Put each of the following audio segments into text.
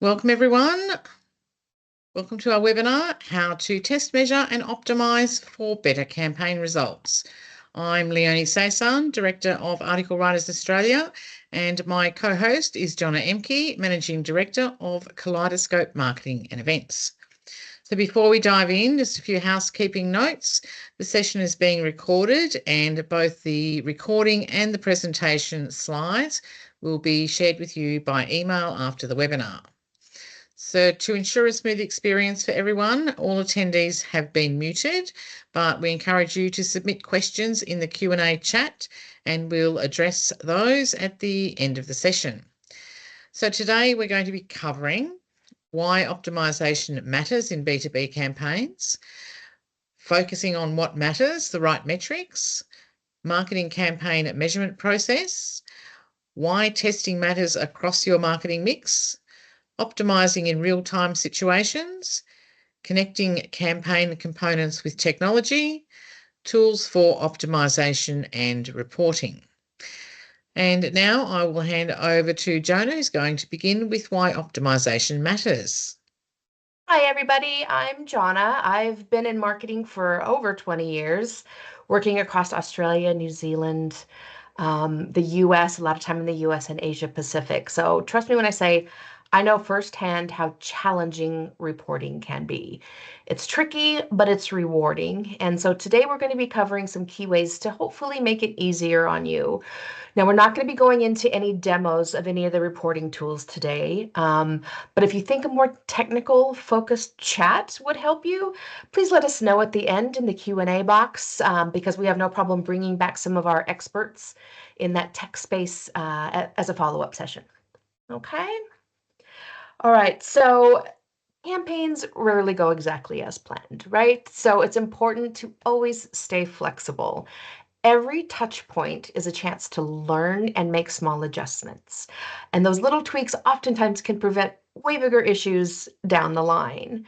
Welcome everyone. Welcome to our webinar, How to Test, Measure and Optimise for Better Campaign Results. I'm Leonie Saison, Director of Article Writers Australia, and my co-host is Jonna Emke, Managing Director of Kaleidoscope Marketing and Events. So before we dive in, just a few housekeeping notes. The session is being recorded and both the recording and the presentation slides will be shared with you by email after the webinar. So to ensure a smooth experience for everyone, all attendees have been muted, but we encourage you to submit questions in the Q&A chat and we'll address those at the end of the session. So today we're going to be covering why optimisation matters in B2B campaigns, focusing on what matters, the right metrics, marketing campaign measurement process, why testing matters across your marketing mix, optimising in real-time situations, connecting campaign components with technology, tools for optimisation and reporting. And now I will hand over to Jonna, who's going to begin with why optimisation matters. Hi, everybody. I'm Jonna. I've been in marketing for over 20 years, working across Australia, New Zealand, the US, a lot of time in the US and Asia Pacific. So trust me when I say I know firsthand how challenging reporting can be. It's tricky, but it's rewarding. And so today we're going to be covering some key ways to hopefully make it easier on you. Now, we're not going to be going into any demos of any of the reporting tools today, but if you think a more technical focused chat would help you, please let us know at the end in the Q&A box, because we have no problem bringing back some of our experts in that tech space as a follow-up session. Okay? All right, so campaigns rarely go exactly as planned, right? So it's important to always stay flexible. Every touch point is a chance to learn and make small adjustments. And those little tweaks oftentimes can prevent way bigger issues down the line.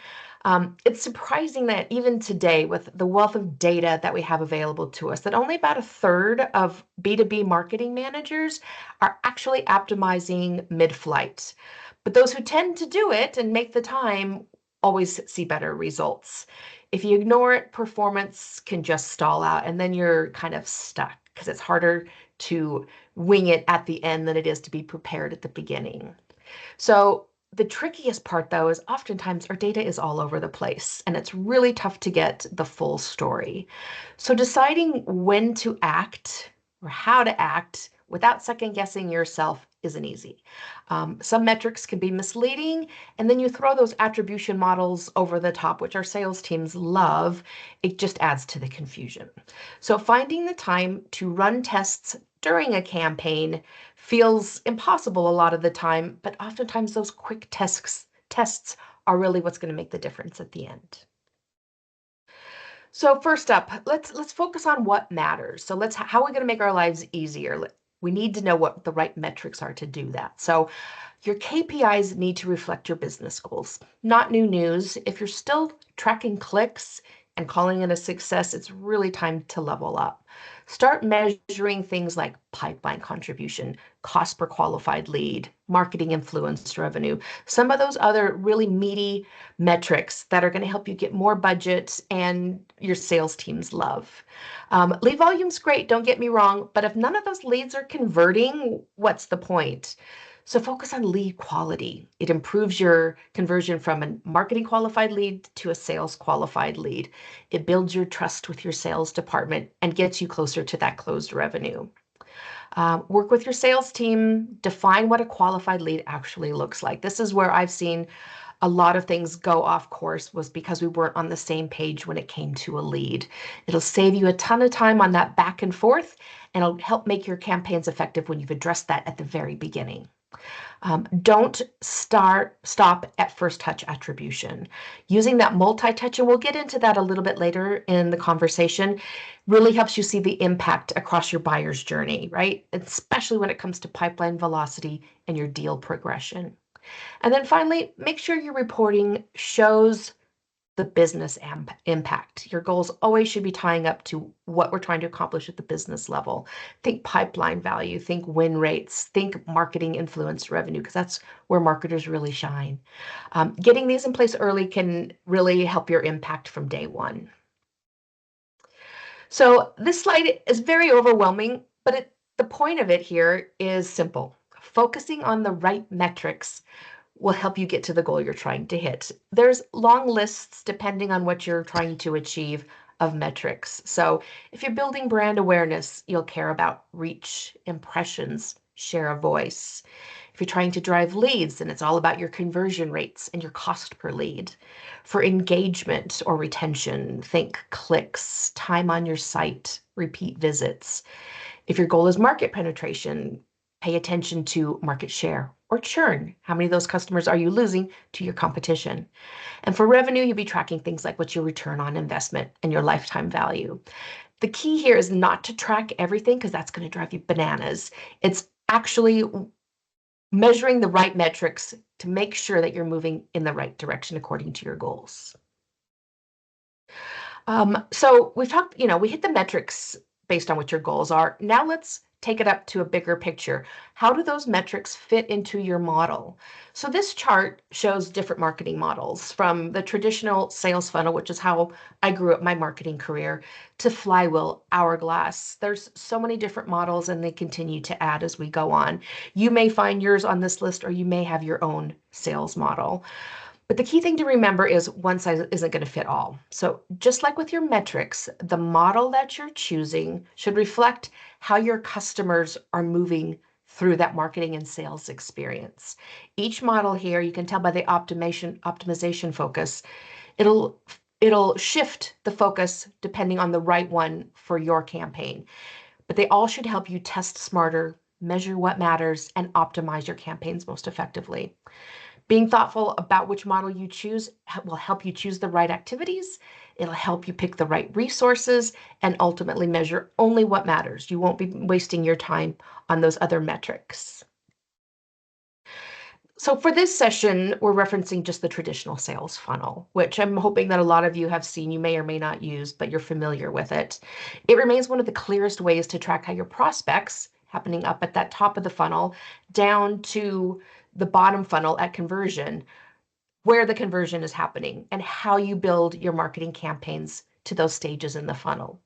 It's surprising that even today, with the wealth of data that we have available to us, that only about a third of B2B marketing managers are actually optimizing mid-flight. But those who tend to do it and make the time always see better results. If you ignore it, performance can just stall out and then you're kind of stuck because it's harder to wing it at the end than it is to be prepared at the beginning. So the trickiest part, though, is oftentimes our data is all over the place and it's really tough to get the full story. So deciding when to act or how to act without second guessing yourself isn't easy. Some metrics can be misleading, and then you throw those attribution models over the top, which our sales teams love. It just adds to the confusion. So finding the time to run tests during a campaign feels impossible a lot of the time, but oftentimes those quick tests are really what's going to make the difference at the end. So first up, let's focus on what matters. So how are we going to make our lives easier? We need to know what the right metrics are to do that. So your KPIs need to reflect your business goals. Not new news. If you're still tracking clicks and calling it a success, it's really time to level up. Start measuring things like pipeline contribution, cost per qualified lead, marketing influence revenue, some of those other really meaty metrics that are going to help you get more budget and your sales teams love. Lead volume's great, don't get me wrong, but if none of those leads are converting, what's the point? So focus on lead quality. It improves your conversion from a marketing qualified lead to a sales qualified lead. It builds your trust with your sales department and gets you closer to that closed revenue. Work with your sales team, define what a qualified lead actually looks like. This is where I've seen a lot of things go off course was because we weren't on the same page when it came to a lead. It'll save you a ton of time on that back and forth, and it'll help make your campaigns effective when you've addressed that at the very beginning. Don't stop at first touch attribution. Using that multi-touch, and we'll get into that a little bit later in the conversation, really helps you see the impact across your buyer's journey, right? Especially when it comes to pipeline velocity and your deal progression. And then finally, make sure your reporting shows the business impact. Your goals always should be tying up to what we're trying to accomplish at the business level. Think pipeline value, think win rates, think marketing influence revenue, because that's where marketers really shine. Getting these in place early can really help your impact from day one. So this slide is very overwhelming, but the point of it here is simple. Focusing on the right metrics will help you get to the goal you're trying to hit. There's long lists depending on what you're trying to achieve of metrics. So if you're building brand awareness, you'll care about reach, impressions, share of voice. If you're trying to drive leads, then it's all about your conversion rates and your cost per lead. For engagement or retention, think clicks, time on your site, repeat visits. If your goal is market penetration, pay attention to market share or churn. How many of those customers are you losing to your competition? And for revenue, you'll be tracking things like what's your return on investment and your lifetime value. The key here is not to track everything because that's going to drive you bananas. It's actually measuring the right metrics to make sure that you're moving in the right direction according to your goals. So we've talked, we hit the metrics based on what your goals are. Now let's take it up to a bigger picture. How do those metrics fit into your model? So this chart shows different marketing models, from the traditional sales funnel, which is how I grew up my marketing career, to flywheel, hourglass. There's so many different models and they continue to add as we go on. You may find yours on this list, or you may have your own sales model. But the key thing to remember is one size isn't going to fit all. So just like with your metrics, the model that you're choosing should reflect how your customers are moving through that marketing and sales experience. Each model here, you can tell by the optimization focus, it'll shift the focus depending on the right one for your campaign. But they all should help you test smarter, measure what matters, and optimize your campaigns most effectively. Being thoughtful about which model you choose will help you choose the right activities. It'll help you pick the right resources and ultimately measure only what matters. You won't be wasting your time on those other metrics. So for this session, we're referencing just the traditional sales funnel, which I'm hoping that a lot of you have seen. You may or may not use, but you're familiar with it. It remains one of the clearest ways to track how your prospects, happening up at that top of the funnel, down to the bottom funnel at conversion, where the conversion is happening and how you build your marketing campaigns to those stages in the funnel.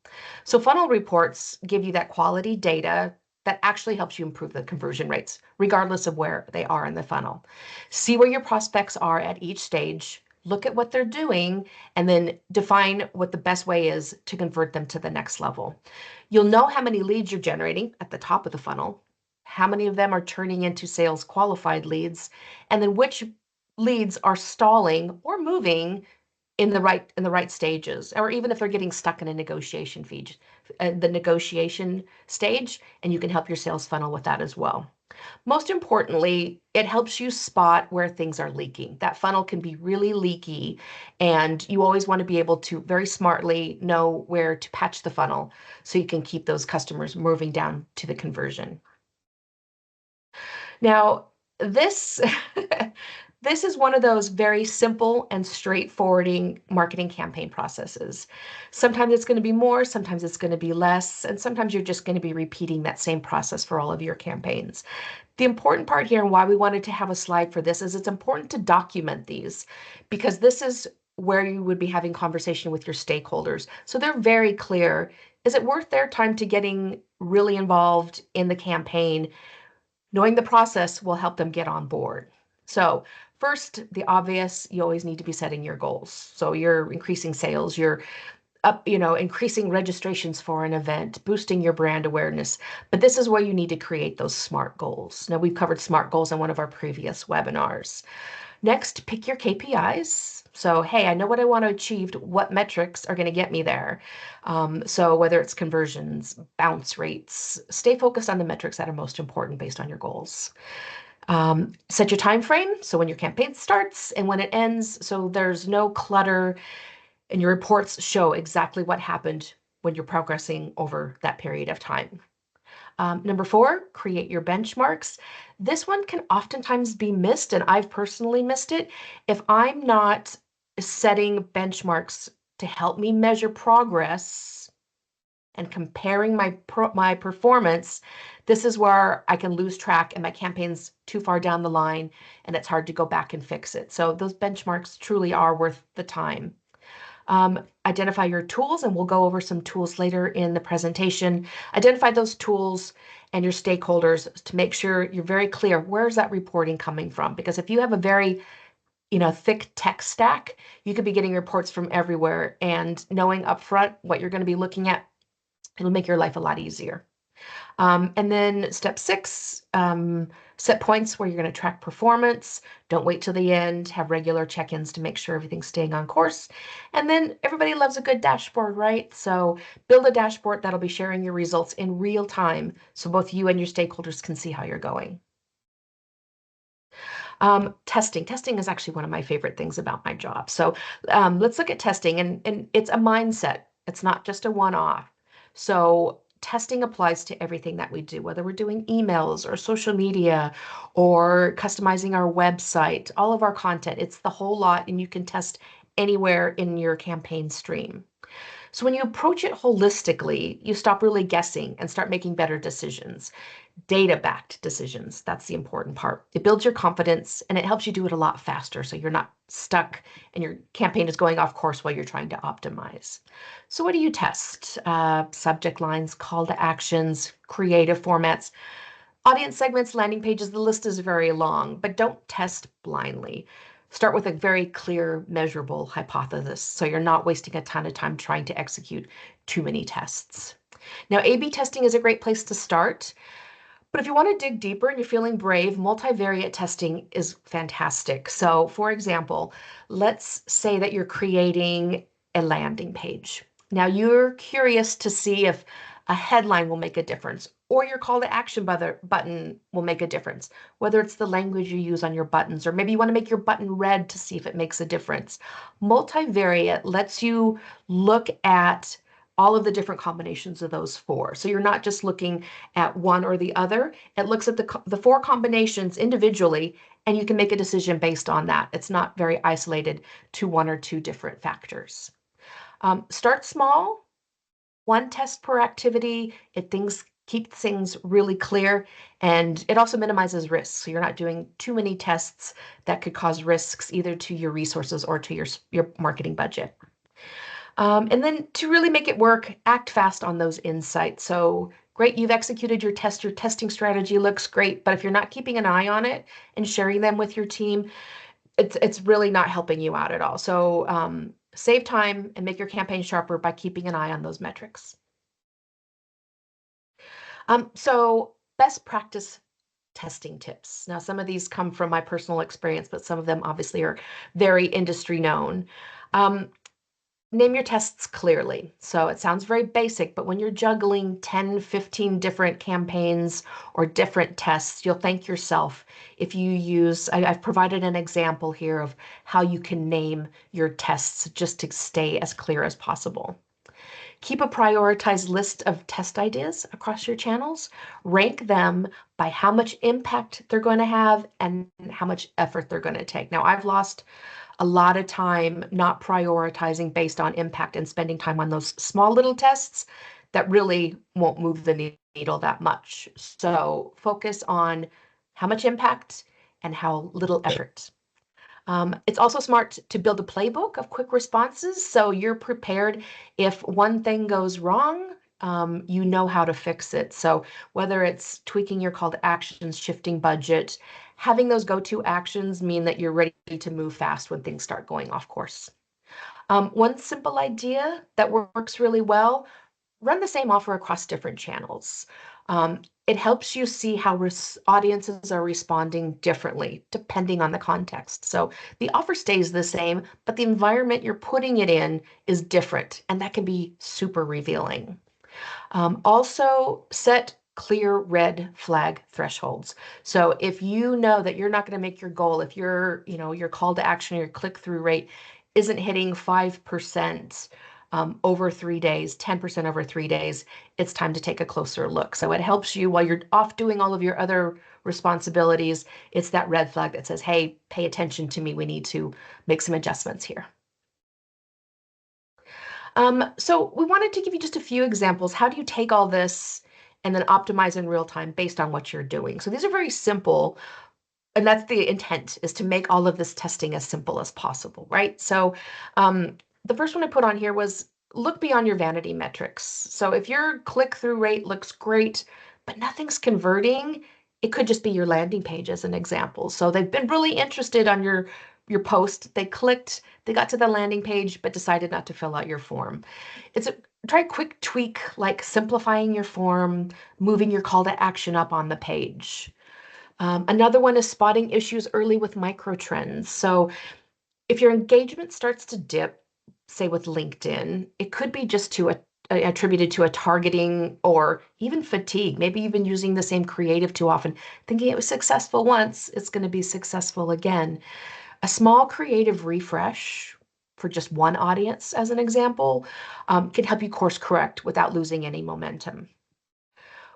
So funnel reports give you that quality data that actually helps you improve the conversion rates, regardless of where they are in the funnel. See where your prospects are at each stage, look at what they're doing, and then define what the best way is to convert them to the next level. You'll know how many leads you're generating at the top of the funnel, how many of them are turning into sales qualified leads, and then which leads are stalling or moving in the right stages, or even if they're getting stuck in a negotiation stage, and you can help your sales funnel with that as well. Most importantly, it helps you spot where things are leaking. That funnel can be really leaky, and you always want to be able to very smartly know where to patch the funnel so you can keep those customers moving down to the conversion. Now, this is one of those very simple and straightforward marketing campaign processes. Sometimes it's going to be more, sometimes it's going to be less, and sometimes you're just going to be repeating that same process for all of your campaigns. The important part here and why we wanted to have a slide for this is it's important to document these, because this is where you would be having conversation with your stakeholders. So they're very clear. Is it worth their time to getting really involved in the campaign? Knowing the process will help them get on board. So first, the obvious, you always need to be setting your goals. So you're increasing sales, you're increasing registrations for an event, boosting your brand awareness. But this is where you need to create those SMART goals. Now, we've covered SMART goals on one of our previous webinars. Next, pick your KPIs. So, hey, I know what I want to achieve. What metrics are going to get me there? So whether it's conversions, bounce rates, stay focused on the metrics that are most important based on your goals. Set your time frame, so when your campaign starts and when it ends, so there's no clutter, and your reports show exactly what happened when you're progressing over that period of time. Number 4, create your benchmarks. This one can oftentimes be missed, and I've personally missed it. If I'm not setting benchmarks to help me measure progress and comparing my performance, this is where I can lose track and my campaign's too far down the line and it's hard to go back and fix it. So those benchmarks truly are worth the time. Identify your tools, and we'll go over some tools later in the presentation. Identify those tools and your stakeholders to make sure you're very clear, where's that reporting coming from? Because if you have a very thick tech stack, you could be getting reports from everywhere, and knowing upfront what you're going to be looking at, it'll make your life a lot easier. And then step 6, set points where you're going to track performance. Don't wait till the end. Have regular check-ins to make sure everything's staying on course. And then everybody loves a good dashboard, right? So build a dashboard that'll be sharing your results in real time so both you and your stakeholders can see how you're going. Testing. Testing is actually one of my favorite things about my job. So let's look at testing, and it's a mindset. It's not just a one-off. So testing applies to everything that we do, whether we're doing emails or social media or customizing our website, all of our content. It's the whole lot, and you can test anywhere in your campaign stream. So when you approach it holistically, you stop really guessing and start making better decisions. Data-backed decisions, that's the important part. It builds your confidence and it helps you do it a lot faster so you're not stuck and your campaign is going off course while you're trying to optimize. So what do you test? Subject lines, call to actions, creative formats, audience segments, landing pages. The list is very long, but don't test blindly. Start with a very clear, measurable hypothesis so you're not wasting a ton of time trying to execute too many tests. Now, A/B testing is a great place to start. But if you want to dig deeper and you're feeling brave, multivariate testing is fantastic. So for example, let's say that you're creating a landing page. Now you're curious to see if a headline will make a difference or your call to action button will make a difference, whether it's the language you use on your buttons, or maybe you want to make your button red to see if it makes a difference. Multivariate lets you look at all of the different combinations of those 4. So you're not just looking at one or the other. It looks at the 4 combinations individually, and you can make a decision based on that. It's not very isolated to 1 or 2 different factors. Start small, 1 test per activity. Keep things really clear, and it also minimizes risks. So you're not doing too many tests that could cause risks either to your resources or to your marketing budget. And then to really make it work, act fast on those insights. So great, you've executed your test, your testing strategy looks great, but if you're not keeping an eye on it and sharing them with your team, it's really not helping you out at all. So save time and make your campaign sharper by keeping an eye on those metrics. So best practice testing tips. Now, some of these come from my personal experience, but some of them obviously are very industry known. Name your tests clearly. So it sounds very basic, but when you're juggling 10, 15 different campaigns or different tests, you'll thank yourself if you use, I've provided an example here of how you can name your tests just to stay as clear as possible. Keep a prioritized list of test ideas across your channels. Rank them by how much impact they're going to have and how much effort they're going to take. Now, I've lost a lot of time not prioritizing based on impact and spending time on those small little tests that really won't move the needle that much. So focus on how much impact and how little effort. It's also smart to build a playbook of quick responses so you're prepared if one thing goes wrong. You know how to fix it. So whether it's tweaking your call to actions, shifting budget, having those go-to actions mean that you're ready to move fast when things start going off course. One simple idea that works really well, run the same offer across different channels. It helps you see how audiences are responding differently depending on the context. So the offer stays the same, but the environment you're putting it in is different, and that can be super revealing. Also, set clear red flag thresholds. So if you know that you're not going to make your goal, if your call to action or your click-through rate isn't hitting 5% over 3 days, 10% over 3 days, it's time to take a closer look. So it helps you while you're off doing all of your other responsibilities. It's that red flag that says, hey, pay attention to me. We need to make some adjustments here. So we wanted to give you just a few examples. How do you take all this and then optimize in real time based on what you're doing? So these are very simple, and that's the intent, is to make all of this testing as simple as possible, right? So the first one I put on here was look beyond your vanity metrics. So if your click-through rate looks great, but nothing's converting, it could just be your landing page as an example. So they've been really interested on your post. They clicked, they got to the landing page, but decided not to fill out your form. Try a quick tweak like simplifying your form, moving your call to action up on the page. Another one is spotting issues early with micro trends. So if your engagement starts to dip, say with LinkedIn, it could be just attributed to a targeting or even fatigue. Maybe you've been using the same creative too often, thinking it was successful once, it's going to be successful again. A small creative refresh for just one audience, as an example, can help you course correct without losing any momentum.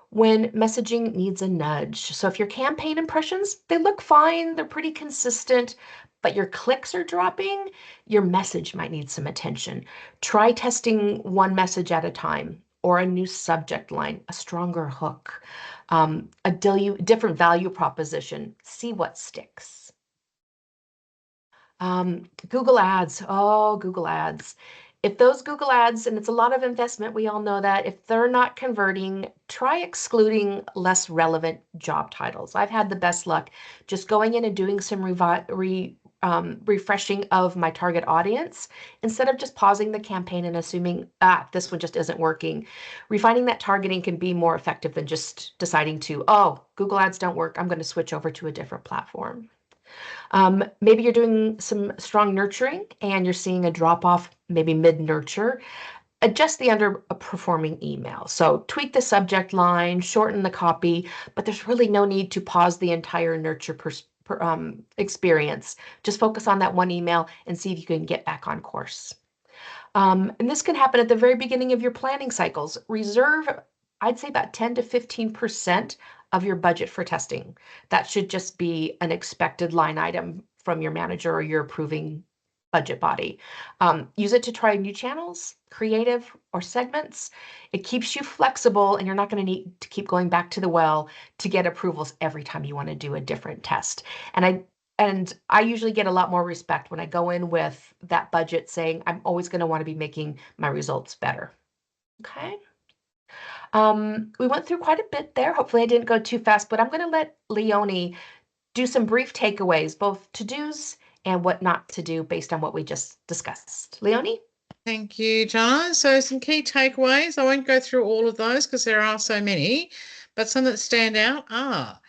When messaging needs a nudge. So if your campaign impressions, they look fine, they're pretty consistent, but your clicks are dropping, your message might need some attention. Try testing one message at a time, or a new subject line, a stronger hook, a different value proposition. See what sticks. Google Ads. Oh, Google Ads. If those Google Ads, and it's a lot of investment, we all know that, if they're not converting, try excluding less relevant job titles. I've had the best luck just going in and doing some refreshing of my target audience instead of just pausing the campaign and assuming, this one just isn't working. Refining that targeting can be more effective than just deciding to, oh, Google Ads don't work, I'm going to switch over to a different platform. Maybe you're doing some strong nurturing and you're seeing a drop off, maybe mid-nurture. Adjust the underperforming email. So tweak the subject line, shorten the copy, but there's really no need to pause the entire nurture experience. Just focus on that one email and see if you can get back on course. And this can happen at the very beginning of your planning cycles. Reserve, I'd say, about 10 to 15% of your budget for testing. That should just be an expected line item from your manager or your approving budget body. Use it to try new channels, creative, or segments. It keeps you flexible, and you're not going to need to keep going back to the well to get approvals every time you want to do a different test. And I usually get a lot more respect when I go in with that budget saying, I'm always going to want to be making my results better. Okay. We went through quite a bit there. Hopefully I didn't go too fast, but I'm going to let Leonie do some brief takeaways, both to-dos and what not to do based on what we just discussed. Leonie? Thank you, Jana. So some key takeaways. I won't go through all of those because there are so many, but some that stand out are: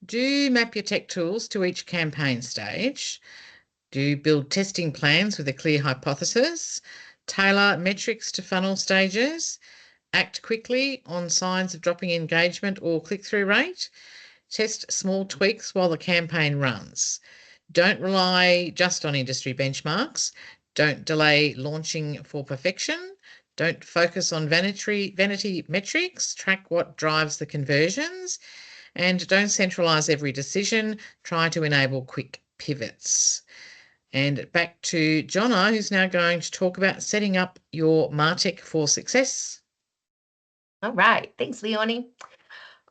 do map your tech tools to each campaign stage. Do build testing plans with a clear hypothesis. Tailor metrics to funnel stages. Act quickly on signs of dropping engagement or click-through rate. Test small tweaks while the campaign runs. Don't rely just on industry benchmarks. Don't delay launching for perfection. Don't focus on vanity metrics. Track what drives the conversions. And don't centralize every decision. Try to enable quick pivots. And back to Jonna, who's now going to talk about setting up your MarTech for success. All right. Thanks, Leonie.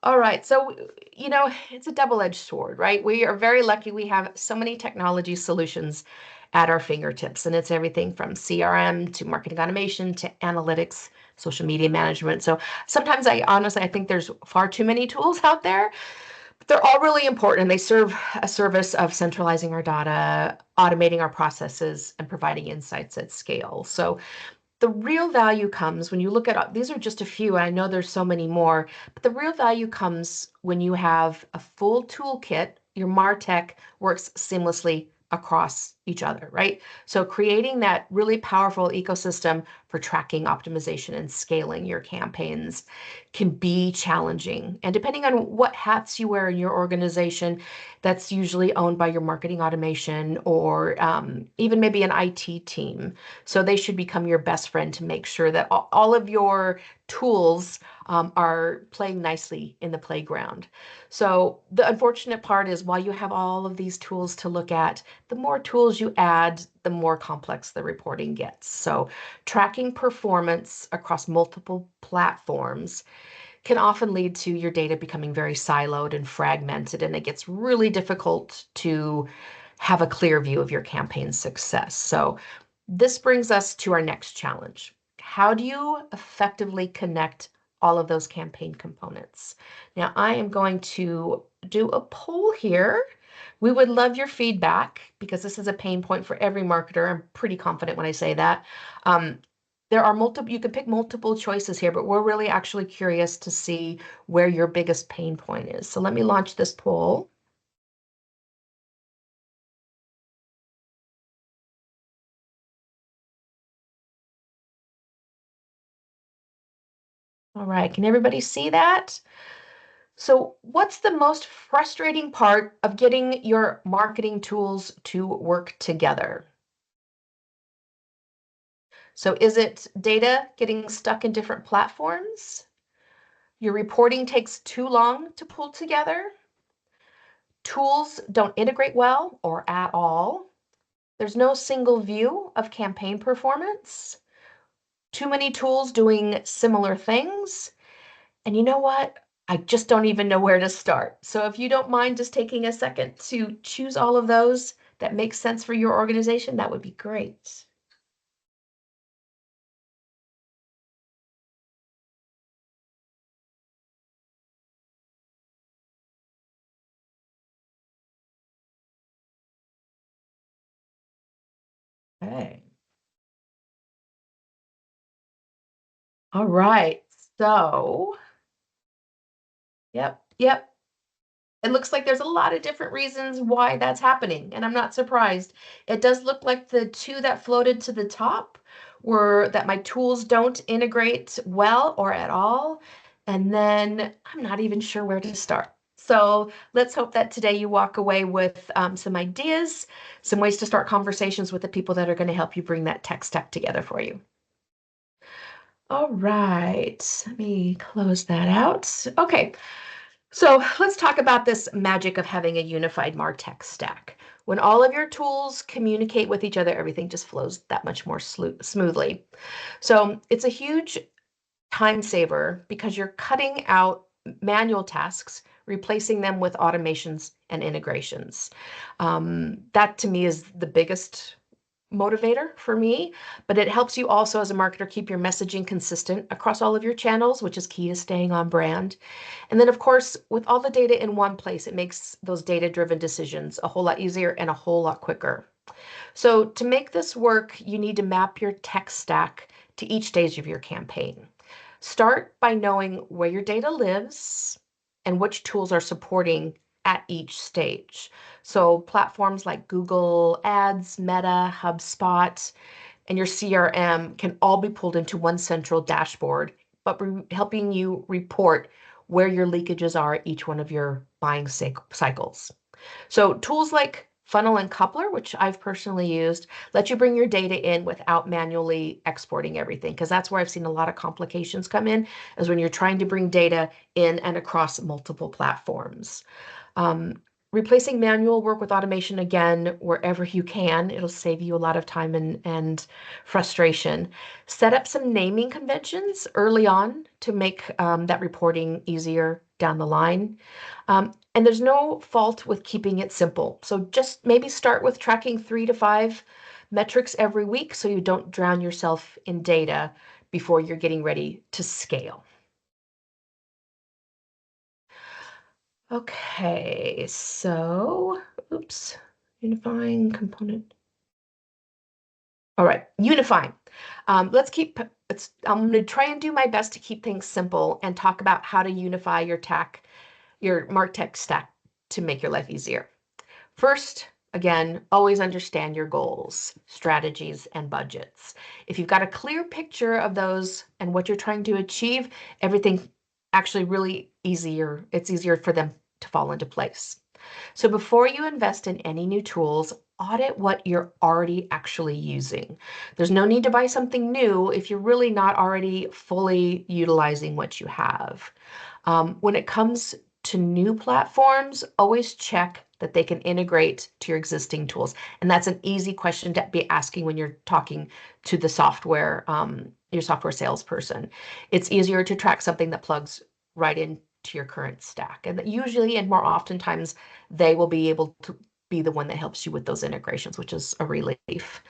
All right. So, it's a double-edged sword, right? We are very lucky we have so many technology solutions at our fingertips, and it's everything from CRM to marketing automation to analytics, social media management. So sometimes I think there's far too many tools out there. But they're all really important, and they serve a service of centralizing our data, automating our processes, and providing insights at scale. So the real value comes when you look at, these are just a few, and I know there's so many more, but the real value comes when you have a full toolkit. Your MarTech works seamlessly across each other, right? So creating that really powerful ecosystem for tracking, optimization, and scaling your campaigns can be challenging. And depending on what hats you wear in your organization, that's usually owned by your marketing automation or even maybe an IT team. So they should become your best friend to make sure that all of your tools are playing nicely in the playground. So the unfortunate part is while you have all of these tools to look at, the more tools tools you add, the more complex the reporting gets. So tracking performance across multiple platforms can often lead to your data becoming very siloed and fragmented, and it gets really difficult to have a clear view of your campaign's success. So this brings us to our next challenge. How do you effectively connect all of those campaign components? Now, I am going to do a poll here. We would love your feedback because this is a pain point for every marketer. I'm pretty confident when I say that. There are multiple, you can pick multiple choices here, but we're really actually curious to see where your biggest pain point is. So let me launch this poll. All right, can everybody see that? So what's the most frustrating part of getting your marketing tools to work together? So is it data getting stuck in different platforms? Your reporting takes too long to pull together? Tools don't integrate well or at all? There's no single view of campaign performance? Too many tools doing similar things? And you know what? I just don't even know where to start. So if you don't mind just taking a second to choose all of those that make sense for your organization, that would be great. Okay. All right. So, yep. It looks like there's a lot of different reasons why that's happening, and I'm not surprised. It does look like the two that floated to the top were that my tools don't integrate well or at all, and then I'm not even sure where to start. So let's hope that today you walk away with some ideas, some ways to start conversations with the people that are going to help you bring that tech stack together for you. All right, let me close that out. Okay. So let's talk about this magic of having a unified MarTech stack. When all of your tools communicate with each other, everything just flows that much more smoothly. So it's a huge time saver because you're cutting out manual tasks, replacing them with automations and integrations. That to me is the biggest motivator for me, but it helps you also as a marketer keep your messaging consistent across all of your channels, which is key to staying on brand. And then, of course, with all the data in one place, it makes those data-driven decisions a whole lot easier and a whole lot quicker. So to make this work, you need to map your tech stack to each stage of your campaign. Start by knowing where your data lives and which tools are supporting at each stage. So platforms like Google Ads, Meta, HubSpot, and your CRM can all be pulled into one central dashboard, but helping you report where your leakages are at each one of your buying cycles. So tools like Funnel and Coupler, which I've personally used, let you bring your data in without manually exporting everything, because that's where I've seen a lot of complications come in, is when you're trying to bring data in and across multiple platforms. Replacing manual work with automation again, wherever you can, it'll save you a lot of time and frustration. Set up some naming conventions early on to make that reporting easier down the line. And there's no fault with keeping it simple. So just maybe start with tracking 3 to 5 metrics every week so you don't drown yourself in data before you're getting ready to scale. Okay, so, oops, unifying component. All right, unifying. I'm going to try and do my best to keep things simple and talk about how to unify your MarTech stack to make your life easier. First, again, always understand your goals, strategies, and budgets. If you've got a clear picture of those and what you're trying to achieve, everything actually it's easier for them to fall into place. So before you invest in any new tools, audit what you're already actually using. There's no need to buy something new if you're really not already fully utilizing what you have. When it comes to new platforms, always check that they can integrate to your existing tools. And that's an easy question to be asking when you're talking to the software, your software salesperson. It's easier to track something that plugs right into your current stack. And usually, and more oftentimes, they will be able to be the one that helps you with those integrations, which is a relief.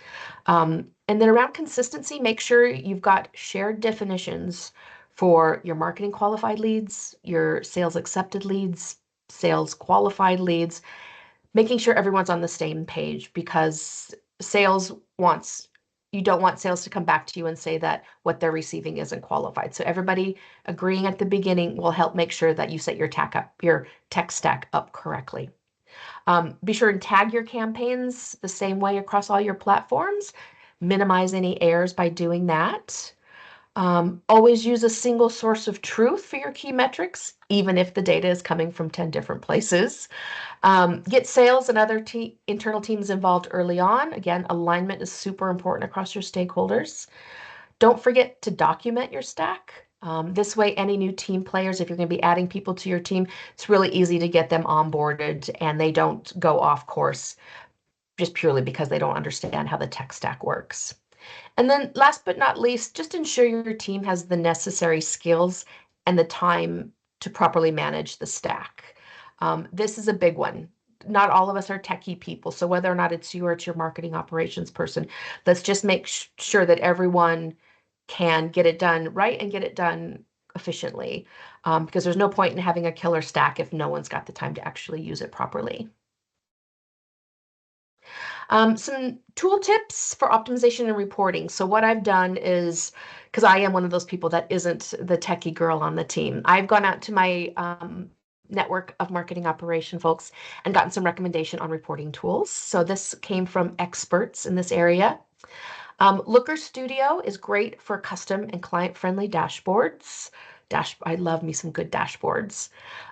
And then around consistency, make sure you've got shared definitions for your marketing qualified leads, your sales accepted leads, sales qualified leads, making sure everyone's on the same page, because you don't want sales to come back to you and say that what they're receiving isn't qualified. So everybody agreeing at the beginning will help make sure that you set your tech stack up correctly. Be sure and tag your campaigns the same way across all your platforms. Minimize any errors by doing that. Always use a single source of truth for your key metrics, even if the data is coming from 10 different places. Get sales and other internal teams involved early on. Again, alignment is super important across your stakeholders. Don't forget to document your stack. This way, any new team players, if you're going to be adding people to your team, it's really easy to get them onboarded and they don't go off course just purely because they don't understand how the tech stack works. And then last but not least, just ensure your team has the necessary skills and the time to properly manage the stack. This is a big one. Not all of us are techie people, so whether or not it's you or it's your marketing operations person, let's just make sure that everyone can get it done right and get it done efficiently, because there's no point in having a killer stack if no one's got the time to actually use it properly. Some tool tips for optimization and reporting. So what I've done is, because I am one of those people that isn't the techie girl on the team, I've gone out to my network of marketing operation folks and gotten some recommendation on reporting tools. So this came from experts in this area. Looker Studio is great for custom and client-friendly dashboards. I love me some good dashboards.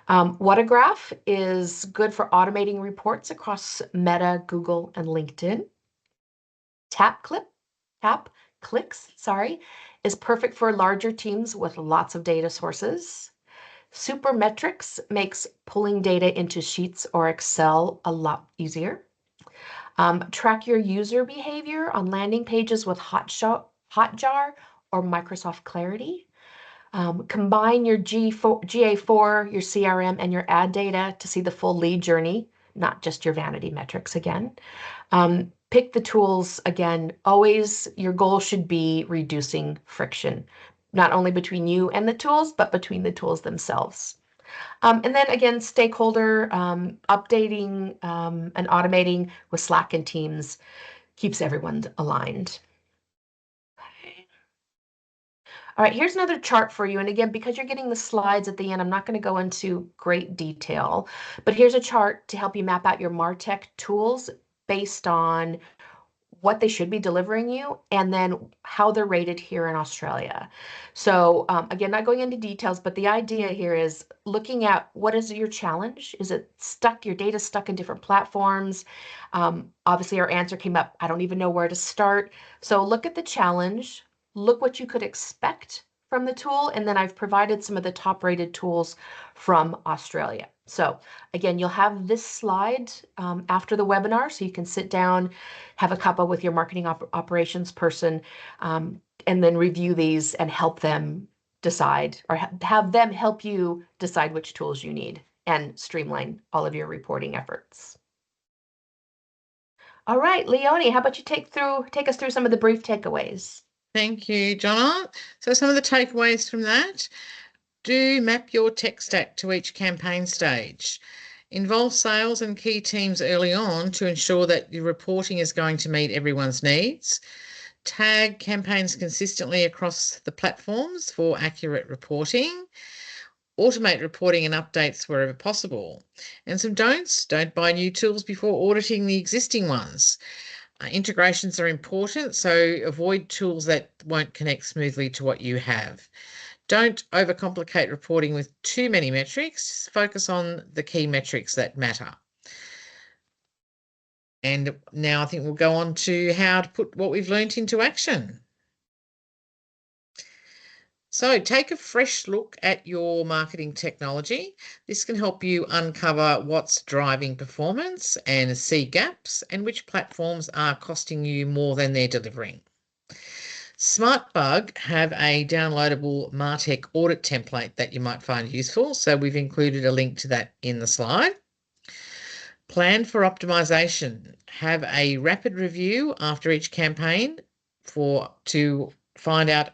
Whatagraph is good for automating reports across Meta, Google, and LinkedIn. TapClicks, is perfect for larger teams with lots of data sources. Supermetrics makes pulling data into Sheets or Excel a lot easier. Track your user behavior on landing pages with Hotjar or Microsoft Clarity. Combine your GA4, your CRM, and your ad data to see the full lead journey, not just your vanity metrics again. Pick the tools again. Always your goal should be reducing friction, not only between you and the tools, but between the tools themselves. And then again, stakeholder updating and automating with Slack and Teams keeps everyone aligned. Okay. All right, here's another chart for you. And again, because you're getting the slides at the end, I'm not going to go into great detail, but here's a chart to help you map out your MarTech tools based on what they should be delivering you, and then how they're rated here in Australia. So again, not going into details, but the idea here is looking at what is your challenge? Is it stuck, your data stuck in different platforms? Obviously our answer came up, I don't even know where to start. So look at the challenge, look what you could expect from the tool, and then I've provided some of the top rated tools from Australia. So again, you'll have this slide after the webinar, so you can sit down, have a cuppa with your marketing operations person, and then review these and help them decide, or have them help you decide which tools you need and streamline all of your reporting efforts. All right, Leonie, how about you take us through some of the brief takeaways? Thank you, Jonna. So some of the takeaways from that: do map your tech stack to each campaign stage. Involve sales and key teams early on to ensure that your reporting is going to meet everyone's needs. Tag campaigns consistently across the platforms for accurate reporting. Automate reporting and updates wherever possible. And some don'ts: don't buy new tools before auditing the existing ones. Integrations are important, so avoid tools that won't connect smoothly to what you have. Don't overcomplicate reporting with too many metrics. Focus on the key metrics that matter. And now I think we'll go on to how to put what we've learnt into action. So take a fresh look at your marketing technology. This can help you uncover what's driving performance and see gaps and which platforms are costing you more than they're delivering. SmartBug have a downloadable MarTech audit template that you might find useful. So we've included a link to that in the slide. Plan for optimization. Have a rapid review after each campaign to find out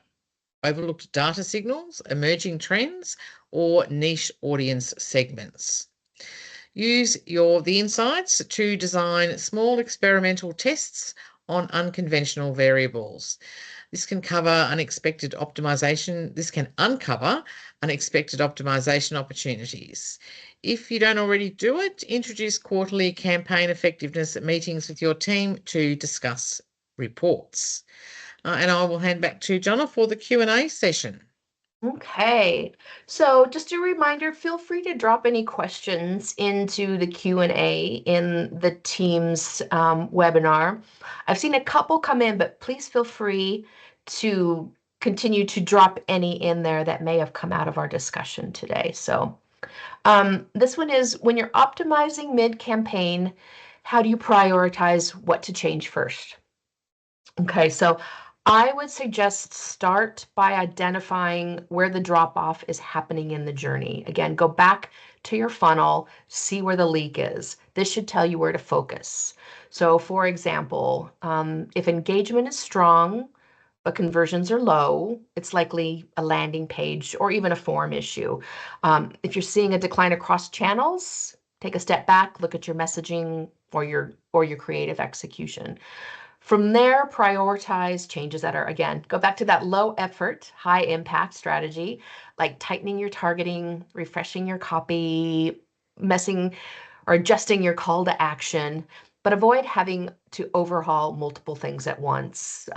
overlooked data signals, emerging trends, or niche audience segments. Use the insights to design small experimental tests on unconventional variables. This can uncover unexpected optimization opportunities. If you don't already do it, introduce quarterly campaign effectiveness meetings with your team to discuss reports. And I will hand back to Jonna for the Q&A session. Okay, so just a reminder, feel free to drop any questions into the Q&A in the Teams webinar. I've seen a couple come in, but please feel free to continue to drop any in there that may have come out of our discussion today. So this one is, when you're optimizing mid-campaign, how do you prioritize what to change first? Okay, so I would suggest start by identifying where the drop-off is happening in the journey. Again, go back to your funnel, see where the leak is. This should tell you where to focus. So for example, if engagement is strong, but conversions are low, it's likely a landing page or even a form issue. If you're seeing a decline across channels, take a step back, look at your messaging or your creative execution. From there, prioritize changes that are, again, go back to that low effort, high impact strategy, like tightening your targeting, refreshing your copy, messing or adjusting your call to action, but avoid having to overhaul multiple things at once.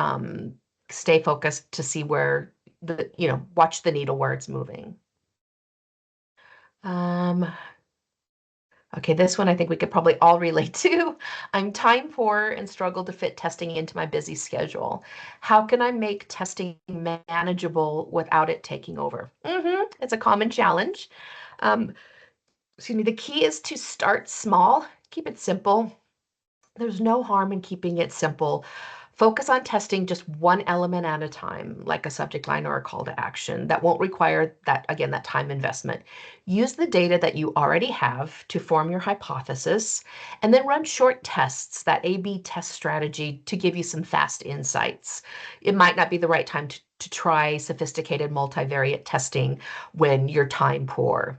Stay focused to see where watch the needle where it's moving. Okay, this one I think we could probably all relate to. I'm time poor and struggle to fit testing into my busy schedule. How can I make testing manageable without it taking over? It's a common challenge. Excuse me, the key is to start small, keep it simple. There's no harm in keeping it simple. Focus on testing just one element at a time, like a subject line or a call to action. That won't require that time investment. Use the data that you already have to form your hypothesis, and then run short tests, that A/B test strategy, to give you some fast insights. It might not be the right time to try sophisticated multivariate testing when you're time poor.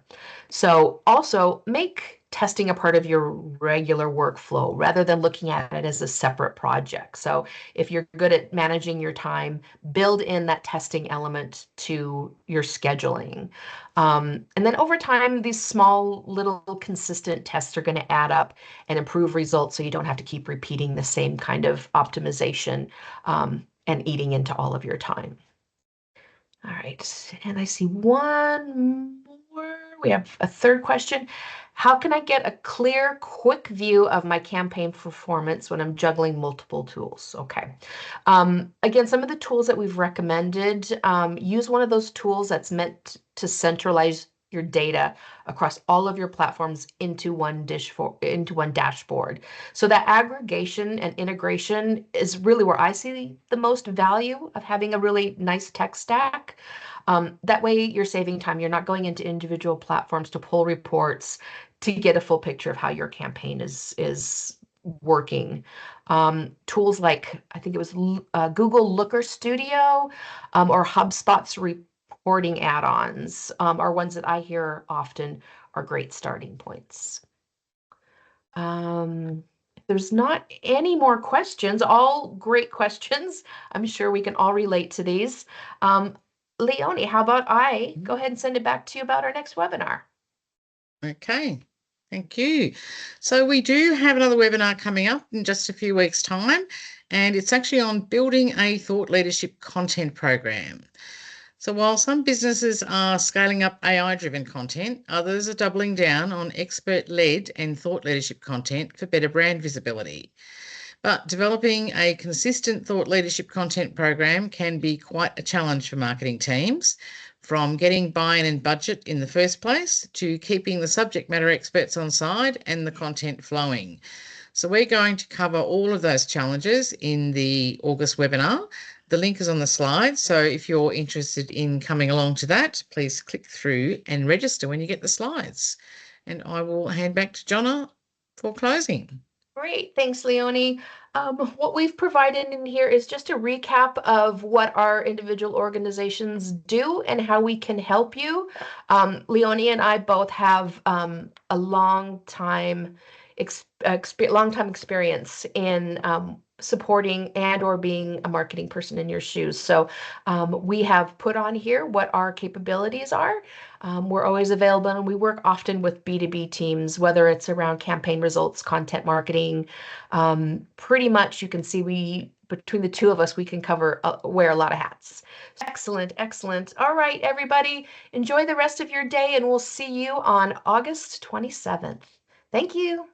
So also make testing a part of your regular workflow rather than looking at it as a separate project. So if you're good at managing your time, build in that testing element to your scheduling. And then over time, these small, little, consistent tests are going to add up and improve results, so you don't have to keep repeating the same kind of optimization and eating into all of your time. All right, and I see one more. We have a third question. How can I get a clear, quick view of my campaign performance when I'm juggling multiple tools? Okay. Again, some of the tools that we've recommended, use one of those tools that's meant to centralize your data across all of your platforms into one dashboard. So that aggregation and integration is really where I see the most value of having a really nice tech stack. That way you're saving time. You're not going into individual platforms to pull reports to get a full picture of how your campaign is working. Tools like, I think it was Google Looker Studio or HubSpot's reporting add-ons are ones that I hear often are great starting points. If there's not any more questions, all great questions. I'm sure we can all relate to these. Leonie, how about I go ahead and send it back to you about our next webinar? Okay, thank you. So we do have another webinar coming up in just a few weeks' time, and it's actually on building a thought leadership content program. So while some businesses are scaling up AI-driven content, others are doubling down on expert-led and thought leadership content for better brand visibility. But developing a consistent thought leadership content program can be quite a challenge for marketing teams, from getting buy-in and budget in the first place to keeping the subject matter experts on side and the content flowing. So we're going to cover all of those challenges in the August webinar. The link is on the slide. So if you're interested in coming along to that, please click through and register when you get the slides. And I will hand back to Jonna for closing. Great, thanks, Leonie. What we've provided in here is just a recap of what our individual organizations do and how we can help you. Leonie and I both have a long time experience in supporting and or being a marketing person in your shoes. So we have put on here what our capabilities are. We're always available, and we work often with B2B teams, whether it's around campaign results, content marketing. Pretty much you can see between the two of us, we can wear a lot of hats. Excellent, excellent. All right, everybody, enjoy the rest of your day, and we'll see you on August 27th. Thank you.